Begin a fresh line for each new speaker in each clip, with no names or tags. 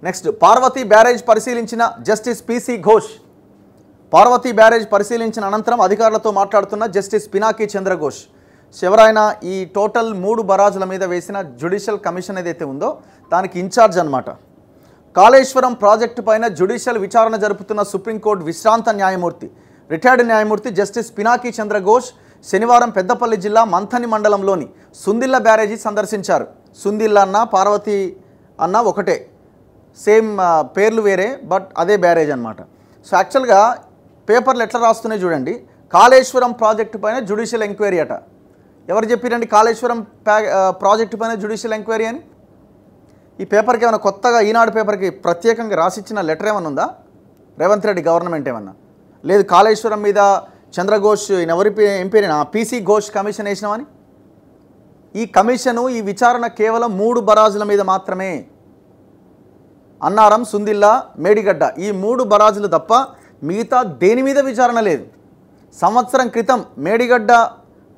Next Parvati barrage పరిశీలించిన justice PC Ghosh. Parvati barrage పరిశీలించిన అనంతరం అధికారులతో మాట్లాడుతున్న జస్టిస్ పినాకి చంద్ర ఘోష్. ఎవరైనా ఈ టోటల్ 3 బరాజుల మీద వేసిన జ్యుడిషియల్ కమిషన్ ఏదైతే ఉందో దానికి ఇన్ఛార్జ్ అన్నమాట. కాళేశ్వరం ప్రాజెక్టు పైన జ్యుడిషియల్ విచారణ జరుపుతున్న సుప్రీంకోర్టు విశ్రాంత న్యాయమూర్తి రిటైర్డ్ న్యాయమూర్తి జస్టిస్ పినాకి చంద్ర ఘోష్ శనివారం పెద్దపల్లి జిల్లా మంథని మండలంలోని సుందిల్ల బ్యారేజీ సందర్శించారు. సుందిల్ల అన్న పార్వతీ అన్న ఒకటే, సేమ్ పేర్లు వేరే, బట్ అదే బ్యారేజ్ అన్నమాట. సో యాక్చువల్గా పేపర్లు ఎట్లా రాస్తున్నాయి చూడండి. కాళేశ్వరం ప్రాజెక్టు పైన జ్యుడిషియల్ ఎంక్వైరీ అట. ఎవరు చెప్పారండి కాళేశ్వరం ప్రాజెక్టు పైన జ్యుడిషియల్ ఎంక్వైరీ అని? ఈ పేపర్కి ఏమైనా కొత్తగా ఈనాడు పేపర్కి ప్రత్యేకంగా రాసిచ్చిన లెటర్ ఏమైనా ఉందా? రేవంత్ రెడ్డి గవర్నమెంట్ ఏమన్నా లేదు కాళేశ్వరం మీద చంద్రఘోష్ ఎవరి ఎంపీనా పీసీ ఘోష్ కమిషన్ వేసినామని? ఈ కమిషను ఈ విచారణ కేవలం 3 బరాజుల మీద మాత్రమే. అన్నారం, సుందిల్ల, మేడిగడ్డ ఈ 3 బరాజులు తప్ప మిగతా దేని మీద విచారణ లేదు. సంవత్సరం క్రితం మేడిగడ్డ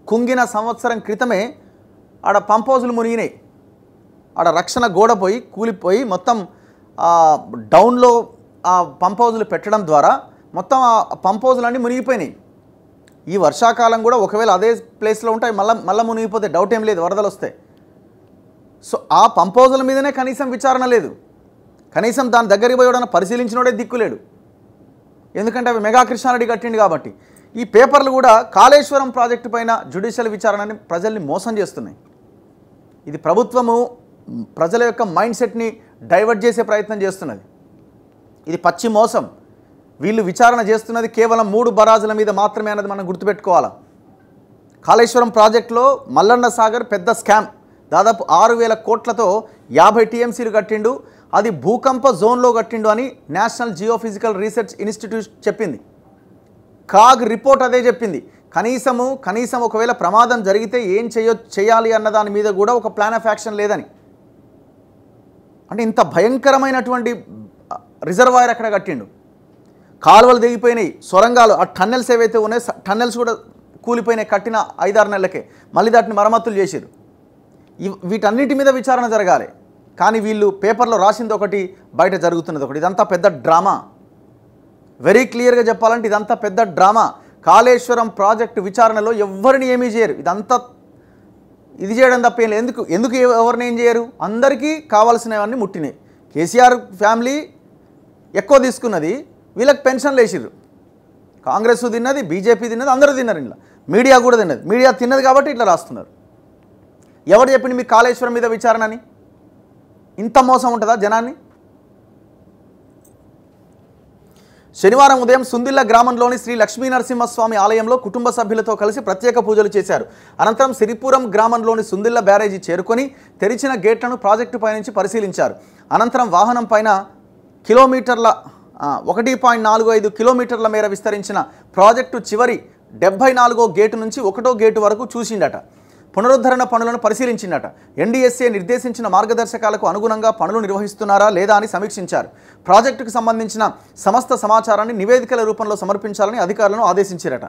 కుంగిన సంవత్సరం క్రితమే ఆడ పంప్ హౌజులు మునిగినాయి. ఆడ రక్షణ గోడ పోయి కూలిపోయి మొత్తం డౌన్లో ఆ పంప్ హౌజులు పెట్టడం ద్వారా మొత్తం ఆ పంప్ హౌజులన్నీ మునిగిపోయినాయి. ఈ వర్షాకాలం కూడా ఒకవేళ అదే ప్లేస్లో ఉంటాయి, మళ్ళీ మునిగిపోతే డౌట్ ఏం లేదు, వరదలు వస్తాయి. సో ఆ పంప్ హౌజుల మీదనే కనీసం విచారణ లేదు. కనీసం దాని దగ్గరికి పోయడం పరిశీలించినోడే దిక్కులేడు. ఎందుకంటే అవి మెగా కృష్ణారెడ్డి కట్టిండు కాబట్టి. ఈ పేపర్లు కూడా కాళేశ్వరం ప్రాజెక్టు పైన జ్యుడిషియల్ విచారణని ప్రజల్ని మోసం చేస్తున్నాయి. ఇది ప్రభుత్వము ప్రజల యొక్క మైండ్ సెట్ని డైవర్ట్ చేసే ప్రయత్నం చేస్తున్నది. ఇది పచ్చి మోసం. వీళ్ళు విచారణ చేస్తున్నది కేవలం 3 బరాజుల మీద మాత్రమే అన్నది మనం గుర్తుపెట్టుకోవాలా. కాళేశ్వరం ప్రాజెక్టులో మల్లన్న సాగర్ పెద్ద స్కామ్. దాదాపు 6,000 కోట్లతో 50 టీఎంసీలు కట్టిండు. అది భూకంప జోన్లో కట్టిండు అని నేషనల్ జియోఫిజికల్ రీసెర్చ్ ఇన్స్టిట్యూట్ చెప్పింది. కాగ్ రిపోర్ట్ అదే చెప్పింది. కనీసం ఒకవేళ ప్రమాదం జరిగితే ఏం చేయాలి అన్న దాని మీద కూడా ఒక ప్లాన్ ఆఫ్ యాక్షన్ లేదని. అంటే ఇంత భయంకరమైనటువంటి రిజర్వాయర్ అక్కడ కట్టిండు. కాలువలు దిగిపోయినాయి, సొరంగాలు, ఆ టన్నెల్స్ ఏవైతే ఉన్నాయో టన్నెల్స్ కూడా కూలిపోయినాయి కట్టిన 5-6 నెలలకే. మళ్ళీ దాటిని మరమ్మతులు చేశారు. వీటన్నిటి మీద విచారణ జరగాలి. కానీ వీళ్ళు పేపర్లో రాసింది ఒకటి, బయట జరుగుతున్నది ఒకటి. ఇదంతా పెద్ద డ్రామా. వెరీ క్లియర్గా చెప్పాలంటే ఇదంతా పెద్ద డ్రామా. కాళేశ్వరం ప్రాజెక్టు విచారణలో ఎవరిని ఏమీ చేయరు. ఇదంతా ఇది చేయడం తప్ప ఏం లేదు. ఎందుకు ఎవరిని ఏం చేయరు? అందరికీ కావాల్సినవన్నీ ముట్టినాయి. కేసీఆర్ ఫ్యామిలీ ఎక్కువ తీసుకున్నది, వీళ్ళకి పెన్షన్లు వేసిర్రు. కాంగ్రెస్ తిన్నది, బీజేపీ తిన్నది, అందరూ తిన్నారు. ఇలా మీడియా కూడా తిన్నది. మీడియా తిన్నది కాబట్టి ఇట్లా రాస్తున్నారు. ఎవరు చెప్పింది మీ కాళేశ్వరం మీద విచారణ అని? ఇంత మోసం ఉంటుందా జనాన్ని? శనివారం ఉదయం సుందిల్ల గ్రామంలోని శ్రీ లక్ష్మీ నరసింహస్వామి ఆలయంలో కుటుంబ సభ్యులతో కలిసి ప్రత్యేక పూజలు చేశారు. అనంతరం సిరిపురం గ్రామంలోని సుందిల్ల బ్యారేజీ చేరుకొని తెరిచిన గేట్లను ప్రాజెక్టు పైనుంచి పరిశీలించారు. అనంతరం వాహనం పైన 1.45 కిలోమీటర్ల మేర విస్తరించిన ప్రాజెక్టు చివరి 74వ గేటు నుంచి 1వ గేటు వరకు చూసిండట. పునరుద్ధరణ పనులను పరిశీలించిందట. ఎన్డీఎస్ఏ నిర్దేశించిన మార్గదర్శకాలకు అనుగుణంగా పనులు నిర్వహిస్తున్నారా లేదా అని సమీక్షించారు. ప్రాజెక్టుకు సంబంధించిన సమస్త సమాచారాన్ని నివేదికల రూపంలో సమర్పించాలని అధికారులను ఆదేశించారట.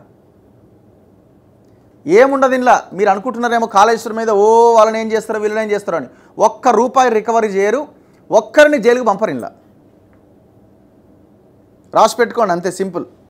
ఏముండదు ఇలా. మీరు అనుకుంటున్నారేమో కాళేశ్వరం మీద వాళ్ళని ఏం చేస్తారో వీళ్ళని ఏం చేస్తారో అని. ₹1 రికవరీ చేయరు, ఒక్కరిని జైలుకు పంపరు. ఇలా రాసి పెట్టుకోండి, అంతే సింపుల్.